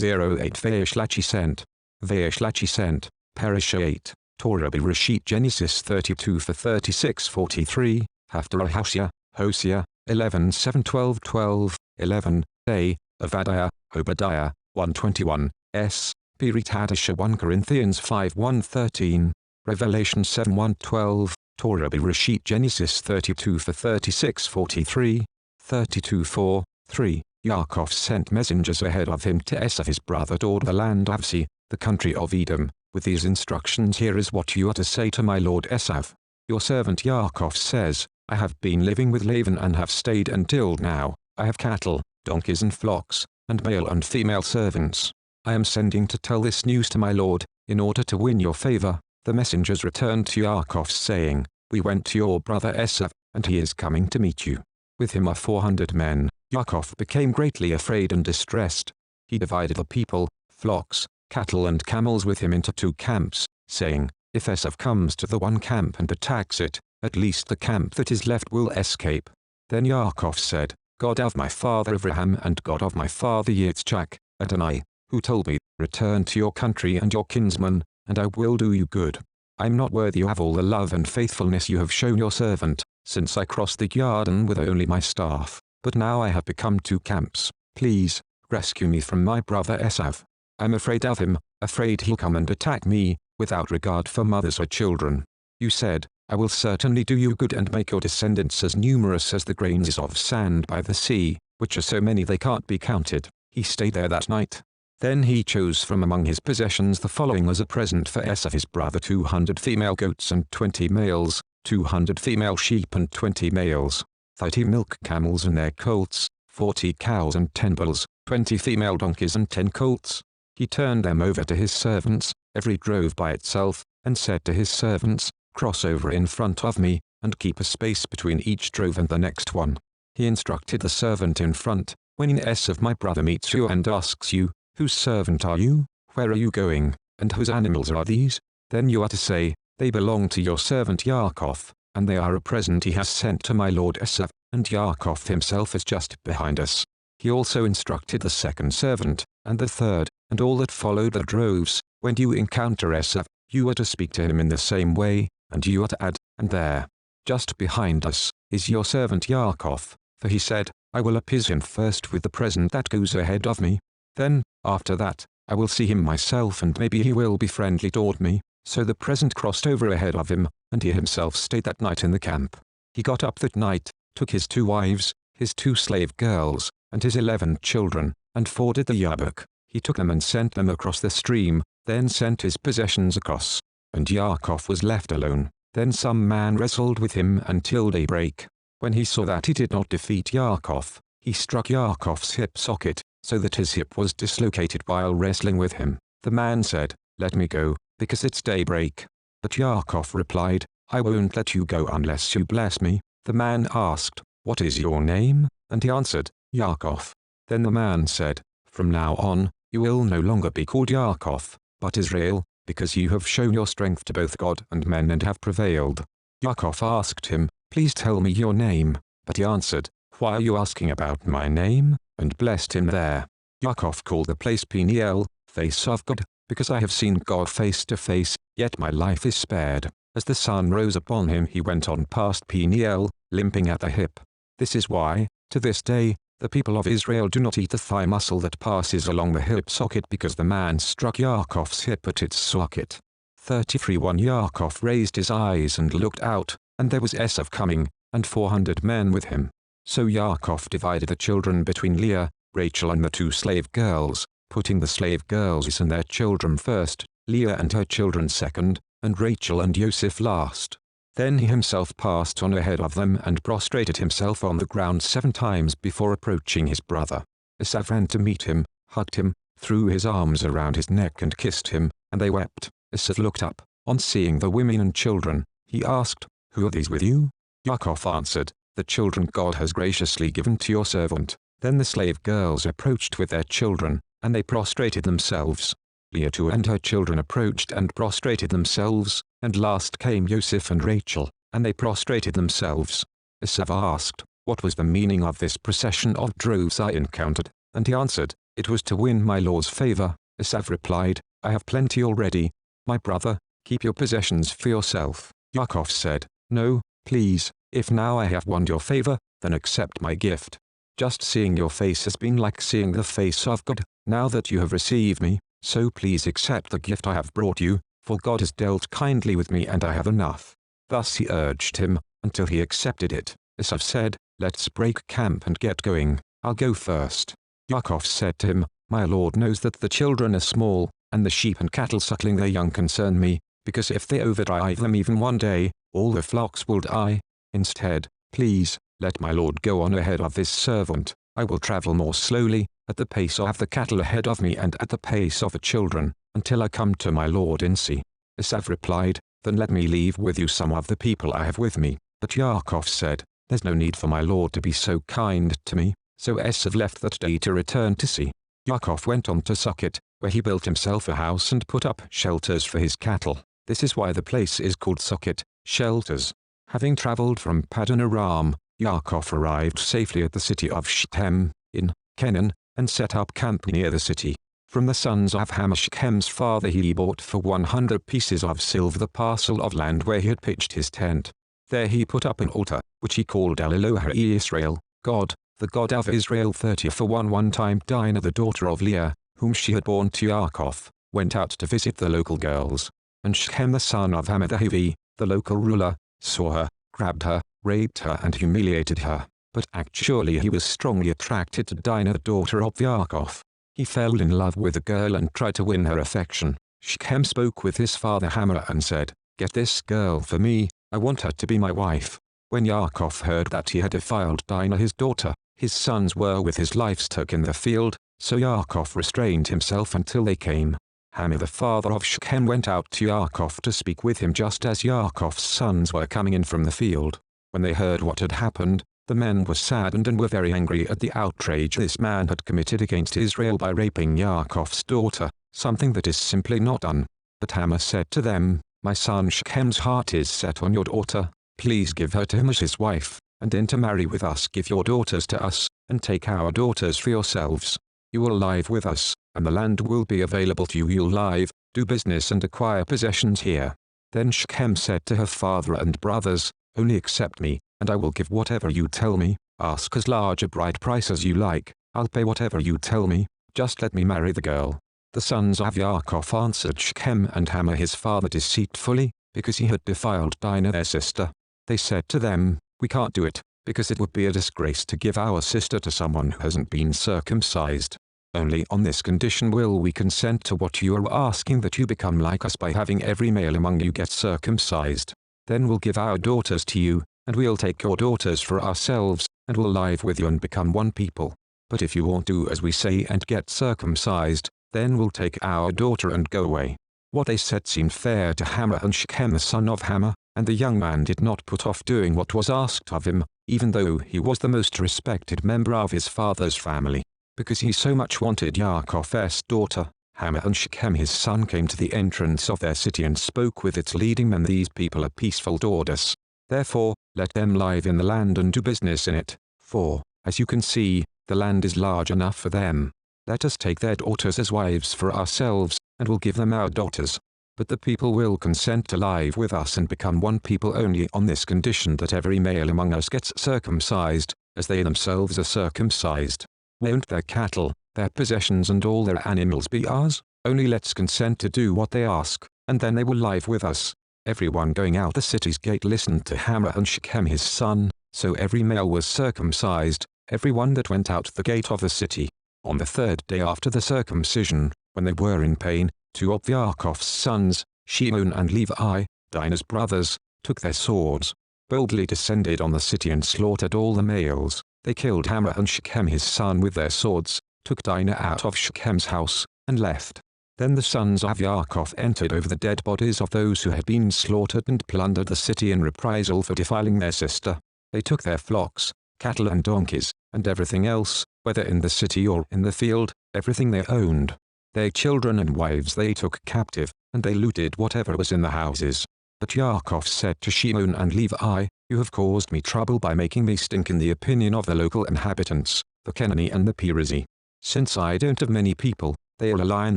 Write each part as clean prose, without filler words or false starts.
08 Veishlachi sent. Veishlachi sent. Parashah 8. Torah Bereshit Genesis 32 for 36-43. Haftarah Hosea 11 7 12 12 11. A. Ovadyah, Obadiah 121. S. Pirit Hadashah 1 Corinthians 5 1 13. Revelation 7 1 12. Torah Bereshit Genesis 32 for 36-43. 32 4 3. Yaakov sent messengers ahead of him to Esav his brother toward the land of Seir, the country of Edom, with these instructions: Here is what you are to say to my lord Esav. Your servant Yaakov says, I have been living with Laban and have stayed until now. I have cattle, donkeys and flocks, and male and female servants. I am sending to tell this news to my lord, in order to win your favor. The messengers returned to Yaakov saying, We went to your brother Esav, and he is coming to meet you. With him are 400 men. Yaakov became greatly afraid and distressed. He divided the people, flocks, cattle and camels with him into 2 camps, saying, If Esav comes to the one camp and attacks it, at least the camp that is left will escape. Then Yaakov said, God of my father Abraham and God of my father Yitzchak, Adonai, who told me, Return to your country and your kinsmen, and I will do you good. I am not worthy of all the love and faithfulness you have shown your servant, since I crossed the Jordan with only my staff, but now I have become 2 camps. Please, rescue me from my brother Esav. I'm afraid of him, afraid he'll come and attack me, without regard for mothers or children. You said, I will certainly do you good and make your descendants as numerous as the grains of sand by the sea, which are so many they can't be counted. He stayed there that night. Then he chose from among his possessions the following as a present for Esav his brother: 200 female goats and 20 males, 200 female sheep and 20 males, 30 milk camels and their colts, 40 cows and 10 bulls, 20 female donkeys and 10 colts. He turned them over to his servants, every drove by itself, and said to his servants, Cross over in front of me, and keep a space between each drove and the next one. He instructed the servant in front, When Esav my brother meets you and asks you, Whose servant are you? Where are you going? And whose animals are these? Then you are to say, They belong to your servant Yaakov, and they are a present he has sent to my lord Esav, and Yaakov himself is just behind us. He also instructed the second servant, and the third, and all that followed the droves, When you encounter Esav, you are to speak to him in the same way, and you are to add, And there, just behind us, is your servant Yaakov, for he said, I will appease him first with the present that goes ahead of me. Then, after that, I will see him myself and maybe he will be friendly toward me. So the present crossed over ahead of him, and he himself stayed that night in the camp. He got up that night, took his 2 wives, his 2 slave girls, and his 11 children, and forded the Yabok. He took them and sent them across the stream, then sent his possessions across. And Yaakov was left alone. Then some man wrestled with him until daybreak. When he saw that he did not defeat Yaakov, he struck Yaakov's hip socket, so that his hip was dislocated while wrestling with him. The man said, Let me go, because it's daybreak. But Yaakov replied, I won't let you go unless you bless me. The man asked, What is your name? And he answered, Yaakov. Then the man said, From now on, you will no longer be called Yaakov, but Israel, because you have shown your strength to both God and men and have prevailed. Yaakov asked him, Please tell me your name. But he answered, Why are you asking about my name? And blessed him there. Yaakov called the place Peniel, face of God, because I have seen God face to face, yet my life is spared. As the sun rose upon him he went on past Peniel, limping at the hip. This is why, to this day, the people of Israel do not eat the thigh muscle that passes along the hip socket, because the man struck Yaakov's hip at its socket. 33 1 Yaakov raised his eyes and looked out, and there was Esav coming, and 400 men with him. So Yaakov divided the children between Leah, Rachel and the 2 slave girls, putting the slave girls and their children first, Leah and her children second, and Rachel and Joseph last. Then he himself passed on ahead of them and prostrated himself on the ground 7 times before approaching his brother. Esav ran to meet him, hugged him, threw his arms around his neck and kissed him, and they wept. Esav looked up, on seeing the women and children. He asked, Who are these with you? Yaakov answered, The children God has graciously given to your servant. Then the slave girls approached with their children, and they prostrated themselves. Leah too and her children approached and prostrated themselves, and last came Joseph and Rachel, and they prostrated themselves. Esav asked, What was the meaning of this procession of droves I encountered? And he answered, "It was to win my lord's favor." Esav replied, "I have plenty already. My brother, keep your possessions for yourself." Yaakov said, "No, please, if now I have won your favor, then accept my gift. Just seeing your face has been like seeing the face of God. Now that you have received me, so please accept the gift I have brought you, for God has dealt kindly with me and I have enough." Thus he urged him, until he accepted it. Esav said, "Let's break camp and get going. I'll go first." Yaakov said to him, "My lord knows that the children are small, and the sheep and cattle suckling their young concern me, because if they overdrive them even one day, all the flocks will die. Instead, please, let my lord go on ahead of his servant. I will travel more slowly, at the pace of the cattle ahead of me and at the pace of the children, until I come to my lord in sea." Esav replied, "Then let me leave with you some of the people I have with me." But Yaakov said, "There's no need for my lord to be so kind to me." So Esav left that day to return to sea. Yaakov went on to Sukkot, where he built himself a house and put up shelters for his cattle. This is why the place is called Sukkot, shelters. Having traveled from Paddan Aram, Yaakov arrived safely at the city of Shechem, in Canaan, and set up camp near the city. From the sons of Hamor, Shechem's father, he bought for 100 pieces of silver the parcel of land where he had pitched his tent. There he put up an altar, which he called El Elohe Israel, God, the God of Israel. 30 For one time Dinah, the daughter of Leah, whom she had borne to Yaakov, went out to visit the local girls. And Shechem the son of Hamor the Hivi, the local ruler, saw her, grabbed her, raped her and humiliated her. But actually he was strongly attracted to Dinah, the daughter of Yaakov. He fell in love with the girl and tried to win her affection. Shechem spoke with his father Hamor and said, "Get this girl for me, I want her to be my wife." When Yaakov heard that he had defiled Dinah his daughter, his sons were with his livestock in the field, so Yaakov restrained himself until they came. Hamor the father of Shechem went out to Yaakov to speak with him just as Yaakov's sons were coming in from the field. When they heard what had happened, the men were saddened and were very angry at the outrage this man had committed against Israel by raping Yaakov's daughter, something that is simply not done. But Hamor said to them, "My son Shechem's heart is set on your daughter. Please give her to him as his wife, and intermarry with us. Give your daughters to us, and take our daughters for yourselves. You will live with us, and the land will be available to you. You'll live, do business and acquire possessions here." Then Shechem said to her father and brothers, "Only accept me, and I will give whatever you tell me. Ask as large a bride price as you like, I'll pay whatever you tell me, just let me marry the girl." The sons of Yaakov answered Shechem and Hamor his father deceitfully, because he had defiled Dinah their sister. They said to them, "We can't do it, because it would be a disgrace to give our sister to someone who hasn't been circumcised. Only on this condition will we consent to what you are asking, that you become like us by having every male among you get circumcised. Then we'll give our daughters to you, and we'll take your daughters for ourselves, and we'll live with you and become one people. But if you won't do as we say and get circumcised, then we'll take our daughter and go away." What they said seemed fair to Hamor and Shechem the son of Hamor, and the young man did not put off doing what was asked of him, even though he was the most respected member of his father's family. Because he so much wanted Yaakov's daughter, Hamor and Shechem his son came to the entrance of their city and spoke with its leading men, "These people are peaceful daughters. Therefore, let them live in the land and do business in it, for, as you can see, the land is large enough for them. Let us take their daughters as wives for ourselves, and we'll give them our daughters. But the people will consent to live with us and become one people only on this condition, that every male among us gets circumcised, as they themselves are circumcised. Won't their cattle, their possessions and all their animals be ours? Only let's consent to do what they ask, and then they will live with us." Everyone going out the city's gate listened to Hamor and Shechem his son, so every male was circumcised, everyone that went out the gate of the city. On the third day after the circumcision, when they were in pain, two of Yaakov's sons, Shimon and Levi, Dinah's brothers, took their swords, boldly descended on the city and slaughtered all the males. They killed Hamor and Shechem his son with their swords, took Dinah out of Shechem's house, and left. Then the sons of Yaakov entered over the dead bodies of those who had been slaughtered and plundered the city in reprisal for defiling their sister. They took their flocks, cattle and donkeys, and everything else, whether in the city or in the field, everything they owned. Their children and wives they took captive, and they looted whatever was in the houses. But Yaakov said to Shimon and Levi, "You have caused me trouble by making me stink in the opinion of the local inhabitants, the Canaanite and the Perizzite. Since I don't have many people, they'll align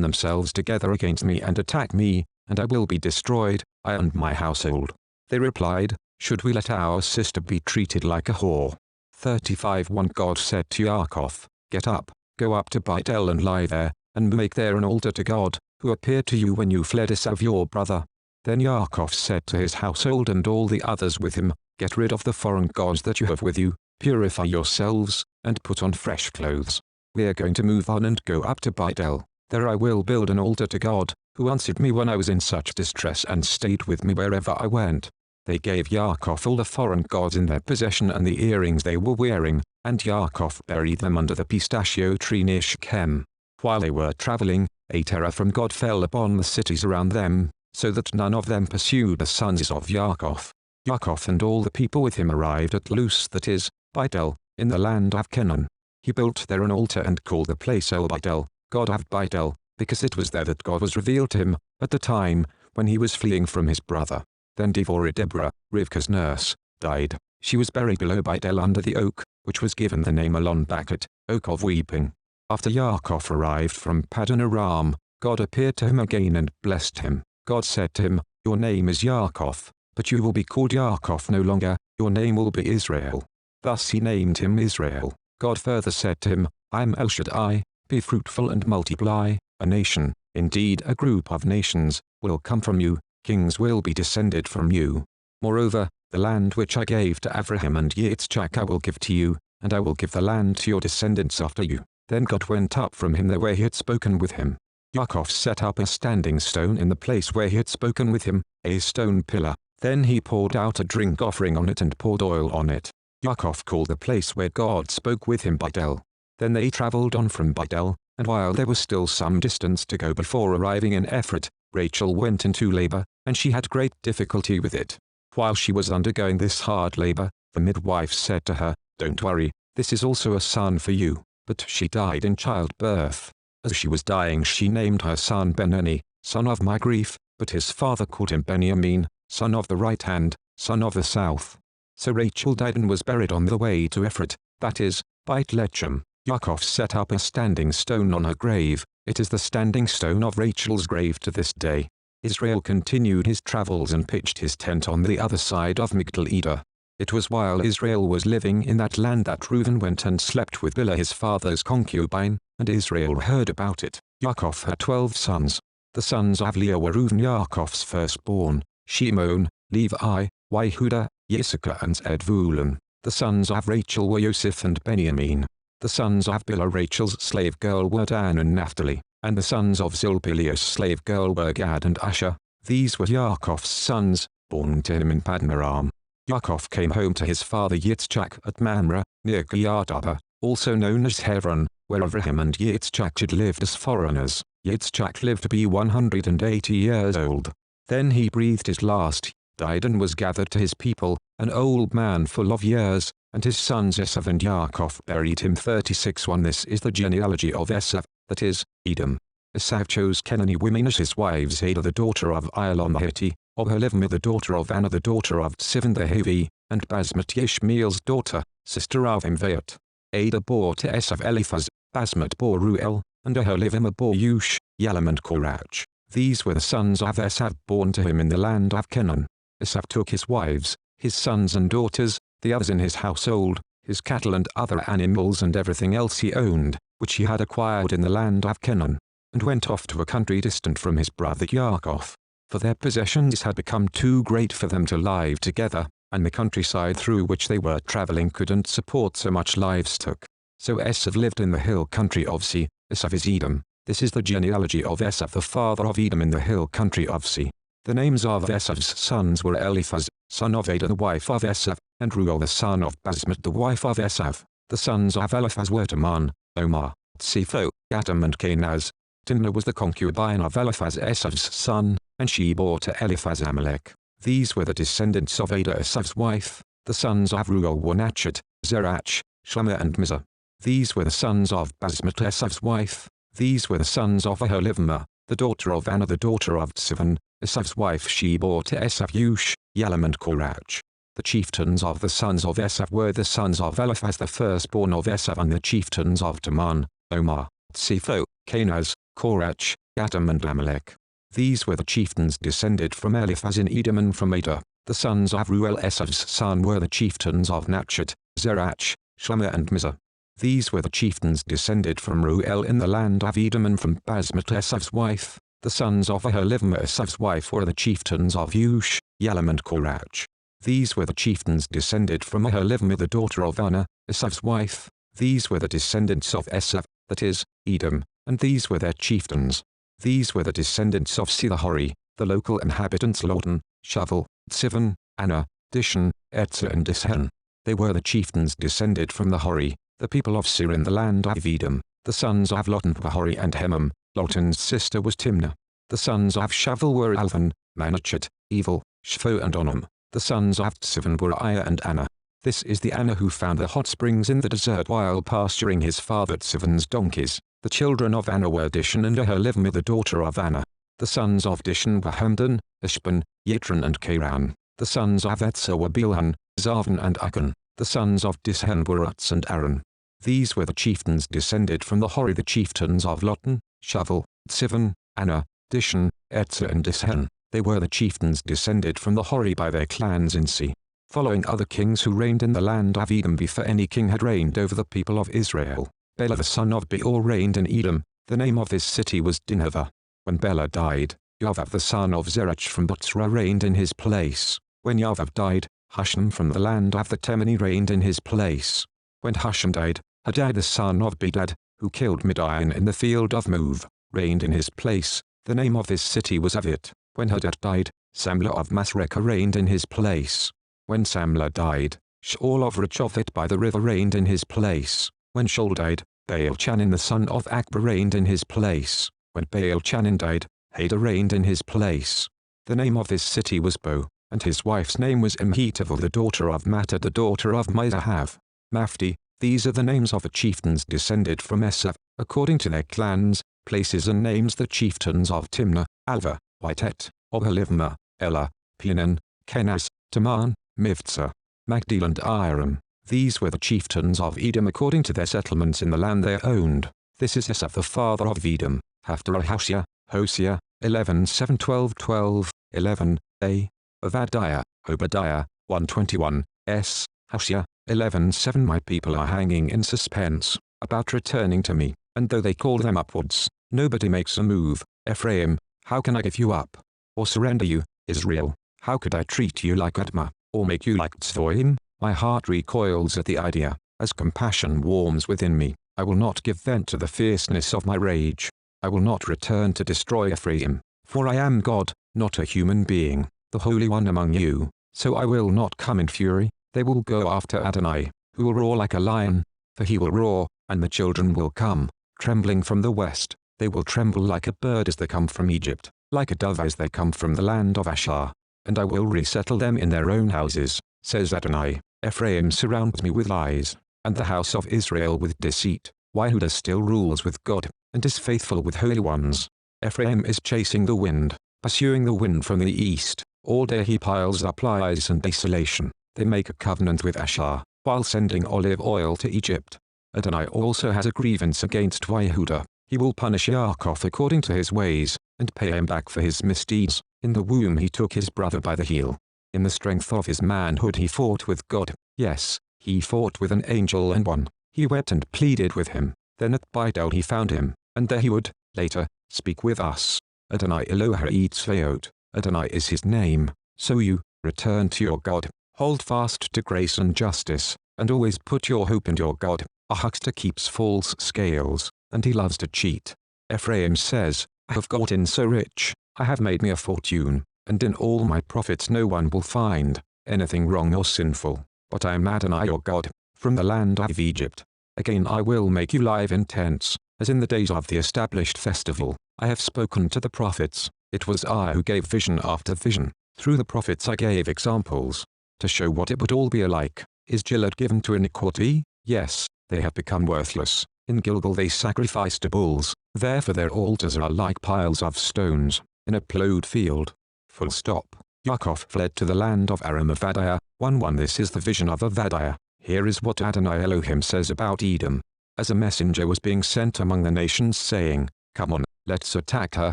themselves together against me and attack me, and I will be destroyed, I and my household. They replied, should we let our sister be treated like a whore? 35:1 God said to Yaakov, get up, go up to Bethel and lie there, and make there an altar to God, who appeared to you when you fled Esau your brother. Then Yaakov said to his household and all the others with him, get rid of the foreign gods that you have with you, purify yourselves, and put on fresh clothes. We are going to move on and go up to Bethel. There I will build an altar to God, who answered me when I was in such distress and stayed with me wherever I went. They gave Yaakov all the foreign gods in their possession and the earrings they were wearing, and Yaakov buried them under the pistachio tree near Shechem. While they were traveling, a terror from God fell upon the cities around them, so that none of them pursued the sons of Yaakov. Yaakov and all the people with him arrived at Luz, that is, Bethel, in the land of Canaan. He built there an altar and called the place Obadiah, God of Bethel, because it was there that God was revealed to him, at the time when he was fleeing from his brother. Then Deborah, Rivka's nurse, died. She was buried below Bethel under the oak, which was given the name Elon Bakat, Oak of Weeping. After Yaakov arrived from Paddan Aram, God appeared to him again and blessed him. God said to him, your name is Yaakov, but you will be called Yaakov no longer, your name will be Israel. Thus he named him Israel. God further said to him, I am El Shaddai, be fruitful and multiply, a nation, indeed a group of nations, will come from you, kings will be descended from you. Moreover, the land which I gave to Abraham and Yitzchak I will give to you, and I will give the land to your descendants after you. Then God went up from him there where he had spoken with him. Yaakov set up a standing stone in the place where he had spoken with him, a stone pillar. Then he poured out a drink offering on it and poured oil on it. Yaakov called the place where God spoke with him Bethel. Then they traveled on from Bethel, and while there was still some distance to go before arriving in Ephrath, Rachel went into labor, and she had great difficulty with it. While she was undergoing this hard labor, the midwife said to her, don't worry, this is also a son for you. But she died in childbirth. As she was dying she named her son Benoni, son of my grief, but his father called him Benjamin, son of the right hand, son of the south. So Rachel died and was buried on the way to Ephrath, that is, Beit Lechem. Yaakov set up a standing stone on her grave. It is the standing stone of Rachel's grave to this day. Israel continued his travels and pitched his tent on the other side of Migdal Eder. It was while Israel was living in that land that Reuben went and slept with Bilhah his father's concubine, and Israel heard about it. Yaakov had 12 sons. The sons of Leah were Reuben Yaakov's firstborn, Shimon, Levi, Yehudah, Yissachar and Zebulun. The sons of Rachel were Joseph and Benjamin. The sons of Bilhah Rachel's slave girl were Dan and Naphtali, and the sons of Zilpah Leah's slave girl were Gad and Asher. These were Yaakov's sons, born to him in Paddan Aram. Yaakov came home to his father Yitzchak at Mamre, near Kiriath-arba, also known as Hebron, where Abraham and Yitzchak had lived as foreigners. Yitzchak lived to be 180 years old. Then he breathed his last, died and was gathered to his people, an old man full of years, and his sons Esav and Yaakov buried him. 36:1 This is the genealogy of Esav, that is, Edom. Esav chose Canaanite women as his wives, Adah the daughter of Elon the Hittite, Oholibamah the daughter of Anna the daughter of Sivan the Hivi, and Basmat Yishmael's daughter, sister of Imvaat. Adah bore to Esav Eliphaz, Basmat bore Ruel, and Oholibamah bore Ush, Yalam and Korach. These were the sons of Esav born to him in the land of Canaan. Esav took his wives, his sons and daughters, the others in his household, his cattle and other animals and everything else he owned, which he had acquired in the land of Canaan, and went off to a country distant from his brother Yaakov. For their possessions had become too great for them to live together, and the countryside through which they were traveling couldn't support so much livestock. So Esav lived in the hill country of Se. Esav is Edom. This is the genealogy of Esav the father of Edom in the hill country of Se. The names of Esav's sons were Eliphaz, son of Adah the wife of Esav, and Ruel the son of Basmat the wife of Esav. The sons of Eliphaz were Teman, Omar, Tsipho, Gatam and Kenaz. Timnah was the concubine of Eliphaz Esav's son, and she bore to Eliphaz Amalek. These were the descendants of Adah Esav's wife. The sons of Ruel were Nachat, Zerach, Shema and Mizah. These were the sons of Basmat Esav's wife. These were the sons of Oholibamah, the daughter of Anna the daughter of Sivan. Esav's wife she bore to Esav Ush, Yalam and Korach. The chieftains of the sons of Esav were the sons of Eliphaz the firstborn of Esav and the chieftains of Teman, Omar, Tsipho, Kenaz, Korach, Gatam and Amalek. These were the chieftains descended from Eliphaz in Edom, and from Adah. The sons of Ruel Esav's son were the chieftains of Nachshot, Zerach, Shema and Mizah. These were the chieftains descended from Ruel in the land of Edom, and from Basmat Esav's wife. The sons of Aholibmah Esav's wife were the chieftains of Ush, Yalam and Korach. These were the chieftains descended from Aholibmah the daughter of Anah, Esav's wife. These were the descendants of Esav, that is, Edom, and these were their chieftains. These were the descendants of Sithahori, the local inhabitants Lotan, Shovel, Tzivon, Anah, Dishon, Etzer and Dishan. They were the chieftains descended from the Hori, the people of Seir in the land of Edom. The sons of Lotan were Hori and Hemam. Lotan's sister was Timnah. The sons of Shovel were Alvan, Manachet, Evil, Shpho and Onam. The sons of Tzivon were Aya and Anah. This is the Anah who found the hot springs in the desert while pasturing his father Tzivon's donkeys. The children of Anah were Dishon and Aholibmah the daughter of Anah. The sons of Dishon were Hamdan, Ishban, Yitran and Keran. The sons of Etzer were Bilhan, Zavan and Achan. The sons of Dishan were Utz and Aaron. These were the chieftains descended from the Hori, the chieftains of Lotan, Shovel, Tzivon, Anah, Dishon, Etzer and Dishan. They were the chieftains descended from the Hori by their clans in sea. Following other kings who reigned in the land of Edom before any king had reigned over the people of Israel, Bela the son of Beor reigned in Edom. The name of his city was Dinhavah. When Bela died, Yovav the son of Zerach from Botzrah reigned in his place. When Yovav died, Husham from the land of the Temani reigned in his place. When Husham died, Hadad the son of Bedad, who killed Midian in the field of Move, reigned in his place. The name of his city was Avit. When Hadad died, Samlah of Masrekah reigned in his place. When Samlah died, Shaul of Rechophit by the river reigned in his place. When Shaul died, Baal-Chanan the son of Akbar reigned in his place. When Baal-Chanan died, Hadar reigned in his place. The name of his city was Bo, and his wife's name was Imhetavel the daughter of Mattah the daughter of Mizahav. Mafti. These are the names of the chieftains descended from Esav, according to their clans, places and names. The chieftains of Timnah, Alva, Whitet, Oholibmah, Elah, Pinan, Kenaz, Taman, Mivtza, Magdil and Iram. These were the chieftains of Edom according to their settlements in the land they owned. This is Esav the father of Edom. Haftarah Hoshea, Hosea, 11:7 12:12, 11a. Ovadyah, Obadiah, 1:21, s. Hoshea, 11:7. My people are hanging in suspense, about returning to me, and though they call them upwards, nobody makes a move. Ephraim, how can I give you up, or surrender you? Israel, how could I treat you like Admah, or make you like Tzvoim? My heart recoils at the idea. As compassion warms within me, I will not give vent to the fierceness of my rage. I will not return to destroy Ephraim, for I am God, not a human being, the Holy One among you, so I will not come in fury. They will go after Adonai, who will roar like a lion, for he will roar, and the children will come, trembling from the west. They will tremble like a bird as they come from Egypt, like a dove as they come from the land of Ashur. And I will resettle them in their own houses, says Adonai. Ephraim surrounds me with lies, and the house of Israel with deceit. Yehudah still rules with God, and is faithful with holy ones. Ephraim is chasing the wind, pursuing the wind from the east. All day he piles up lies and desolation. They make a covenant with Ashur, while sending olive oil to Egypt. Adonai also has a grievance against Yehudah. He will punish Yaakov according to his ways, and pay him back for his misdeeds. In the womb he took his brother by the heel. In the strength of his manhood he fought with God. Yes, he fought with an angel and won. He wept and pleaded with him. Then at Bidal he found him, and there he would, later, speak with us. Adonai Elohai Tzvaot. Adonai is his name. So you, return to your God. Hold fast to grace and justice, and always put your hope in your God. A huckster keeps false scales, and he loves to cheat. Ephraim says, I have gotten so rich, I have made me a fortune, and in all my profits no one will find anything wrong or sinful. But I am Adonai your God, from the land of Egypt. Again I will make you live in tents, as in the days of the established festival. I have spoken to the prophets. It was I who gave vision after vision. Through the prophets I gave examples, to show what it would all be alike. Is Gilead given to iniquity? Yes, they have become worthless. In Gilgal they sacrifice to bulls, therefore their altars are like piles of stones, in a plowed field. Full stop. Yaakov fled to the land of Aram. Ovadyah, 1:1. This is the vision of Ovadyah. Here is what Adonai Elohim says about Edom. as a messenger was being sent among the nations saying, "Come on, let's attack her,"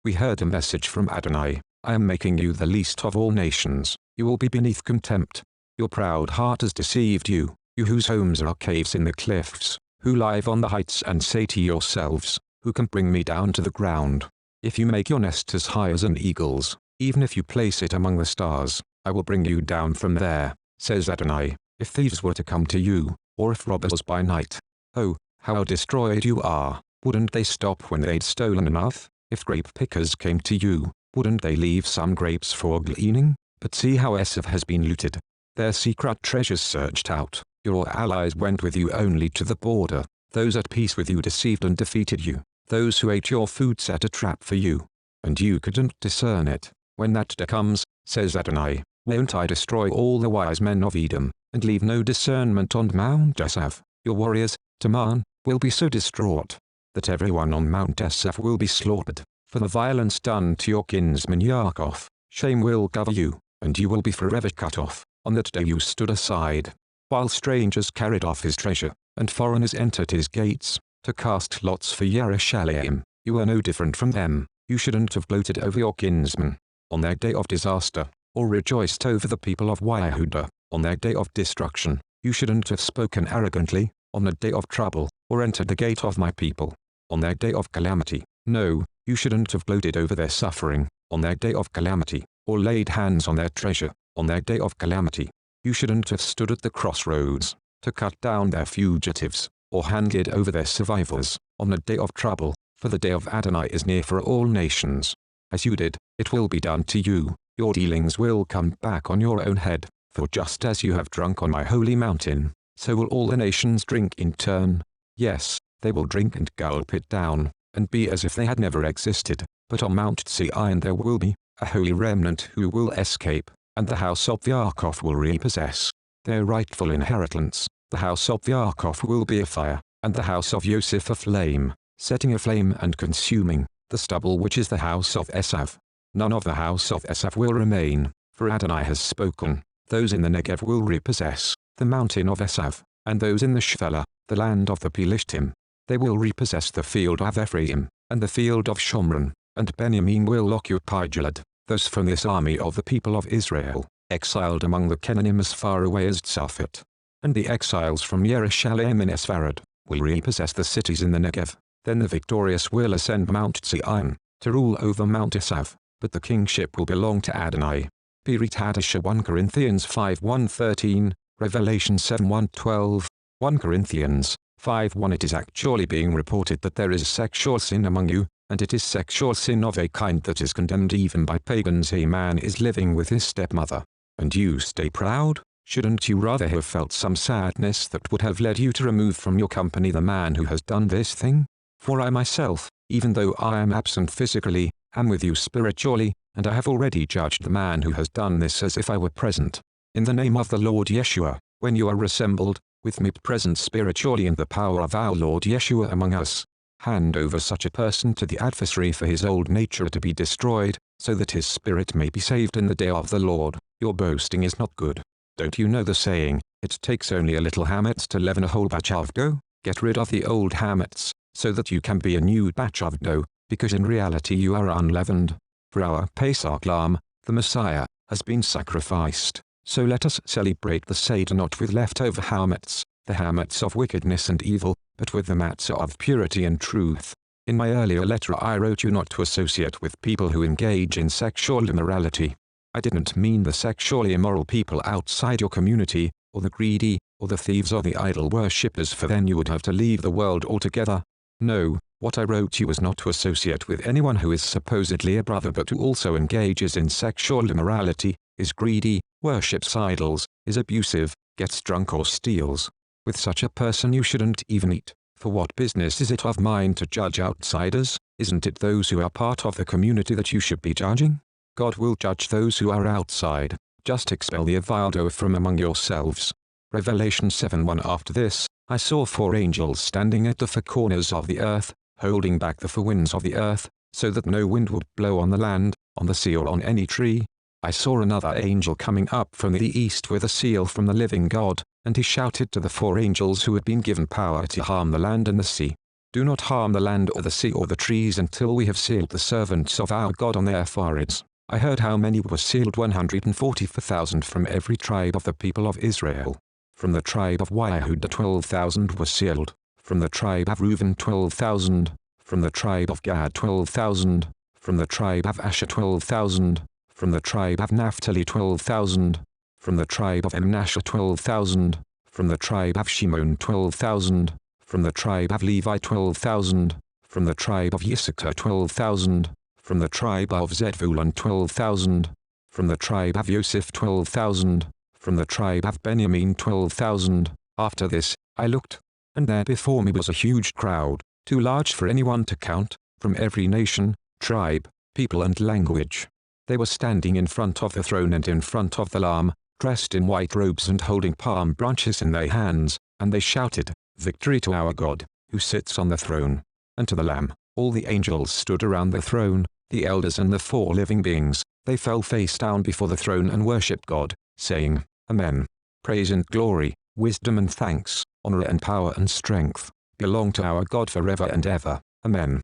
we heard a message from Adonai, "I am making you the least of all nations, you will be beneath contempt. Your proud heart has deceived you, you whose homes are caves in the cliffs, who live on the heights and say to yourselves, who can bring me down to the ground? If you make your nest as high as an eagle's, even if you place it among the stars, I will bring you down from there, says Adonai. If thieves were to come to you, or if robbers by night, oh, how destroyed you are, wouldn't they stop when they'd stolen enough? If grape pickers came to you, wouldn't they leave some grapes for gleaning? But see how Esav has been looted. Their secret treasures searched out, your allies went with you only to the border, those at peace with you deceived and defeated you, those who ate your food set a trap for you, and you couldn't discern it. When that day comes, says Adonai, won't I destroy all the wise men of Edom, and leave no discernment on Mount Esav? Your warriors, Taman, will be so distraught, that everyone on Mount Esav will be slaughtered, for the violence done to your kinsman Yaakov. Shame will cover you, and you will be forever cut off. On that day you stood aside, while strangers carried off his treasure, and foreigners entered his gates, to cast lots for Jerusalem. You are no different from them. You shouldn't have gloated over your kinsmen, on their day of disaster, or rejoiced over the people of Yehudah, on their day of destruction. You shouldn't have spoken arrogantly, on the day of trouble, or entered the gate of my people, on their day of calamity. No, you shouldn't have gloated over their suffering, on their day of calamity, or laid hands on their treasure, on their day of calamity. You shouldn't have stood at the crossroads, to cut down their fugitives, or handed over their survivors, on the day of trouble, for the day of Adonai is near for all nations. As you did, it will be done to you, your dealings will come back on your own head, for just as you have drunk on my holy mountain, so will all the nations drink in turn. Yes, they will drink and gulp it down, and be as if they had never existed, but on Mount Zion there will be a holy remnant who will escape, and the house of Yaakov will repossess their rightful inheritance. The house of Yaakov will be a fire, and the house of Yosef a flame, setting aflame and consuming the stubble which is the house of Esav. None of the house of Esav will remain, for Adonai has spoken. Those in the Negev will repossess the mountain of Esav, and those in the Shephelah, the land of the Pelishtim. They will repossess the field of Ephraim, and the field of Shomron, and Benjamin will occupy Gilead. Those from this army of the people of Israel, exiled among the Canaanim as far away as Tzafat, and the exiles from Jerusalem in Esfarad, will repossess the cities in the Negev. Then the victorious will ascend Mount Zion, to rule over Mount Esav, but the kingship will belong to Adonai. Pirit Hadashah 1 Corinthians 5:1-13, Revelation 7:1-12, 1 Corinthians 5:1. It is actually being reported that there is sexual sin among you, and it is sexual sin of a kind that is condemned even by pagans. A man is living with his stepmother, and you stay proud? Shouldn't you rather have felt some sadness that would have led you to remove from your company the man who has done this thing? For I myself, even though I am absent physically, am with you spiritually, and I have already judged the man who has done this as if I were present. In the name of the Lord Yeshua, when you are assembled, with me present spiritually in the power of our Lord Yeshua among us, hand over such a person to the adversary for his old nature to be destroyed, so that his spirit may be saved in the day of the Lord. Your boasting is not good. Don't you know the saying, it takes only a little hametz to leaven a whole batch of dough? Get rid of the old hametz, so that you can be a new batch of dough, because in reality you are unleavened. For our Pesach Lamb, the Messiah, has been sacrificed. So let us celebrate the Seder not with leftover hametz, the hametz of wickedness and evil, but with the matzah of purity and truth. In my earlier letter I wrote you not to associate with people who engage in sexual immorality. I didn't mean the sexually immoral people outside your community, or the greedy, or the thieves or the idol worshippers, for then you would have to leave the world altogether. No, what I wrote you was not to associate with anyone who is supposedly a brother but who also engages in sexual immorality, is greedy, worships idols, is abusive, gets drunk or steals. With such a person you shouldn't even eat, for what business is it of mine to judge outsiders? Isn't it those who are part of the community that you should be judging? God will judge those who are outside. Just expel the Ovadyah from among yourselves. Revelation 7:1. After this, I saw 4 angels standing at the 4 corners of the earth, holding back the 4 winds of the earth, so that no wind would blow on the land, on the sea or on any tree. I saw another angel coming up from the east with a seal from the living God, and he shouted to the 4 angels who had been given power to harm the land and the sea. Do not harm the land or the sea or the trees until we have sealed the servants of our God on their foreheads. I heard how many were sealed: 144,000 from every tribe of the people of Israel. From the tribe of Yehudah 12,000 were sealed. From the tribe of Reuben 12,000. From the tribe of Gad 12,000. From the tribe of Asher 12,000. From the tribe of Naphtali 12,000. From the tribe of Manasseh 12,000. From the tribe of Shimon 12,000. From the tribe of Levi 12,000. From the tribe of Issachar 12,000. From the tribe of Zebulun 12,000. From the tribe of Joseph 12,000. From the tribe of Benjamin 12,000. After this, I looked, and there before me was a huge crowd, too large for anyone to count, from every nation, tribe, people and language. They were standing in front of the throne and in front of the Lamb, dressed in white robes and holding palm branches in their hands, and they shouted, "Victory to our God, who sits on the throne, and to the Lamb." All the angels stood around the throne, the elders and the 4 living beings. They fell face down before the throne and worshipped God, saying, Amen. Praise and glory, wisdom and thanks, honor and power and strength, belong to our God forever and ever. Amen.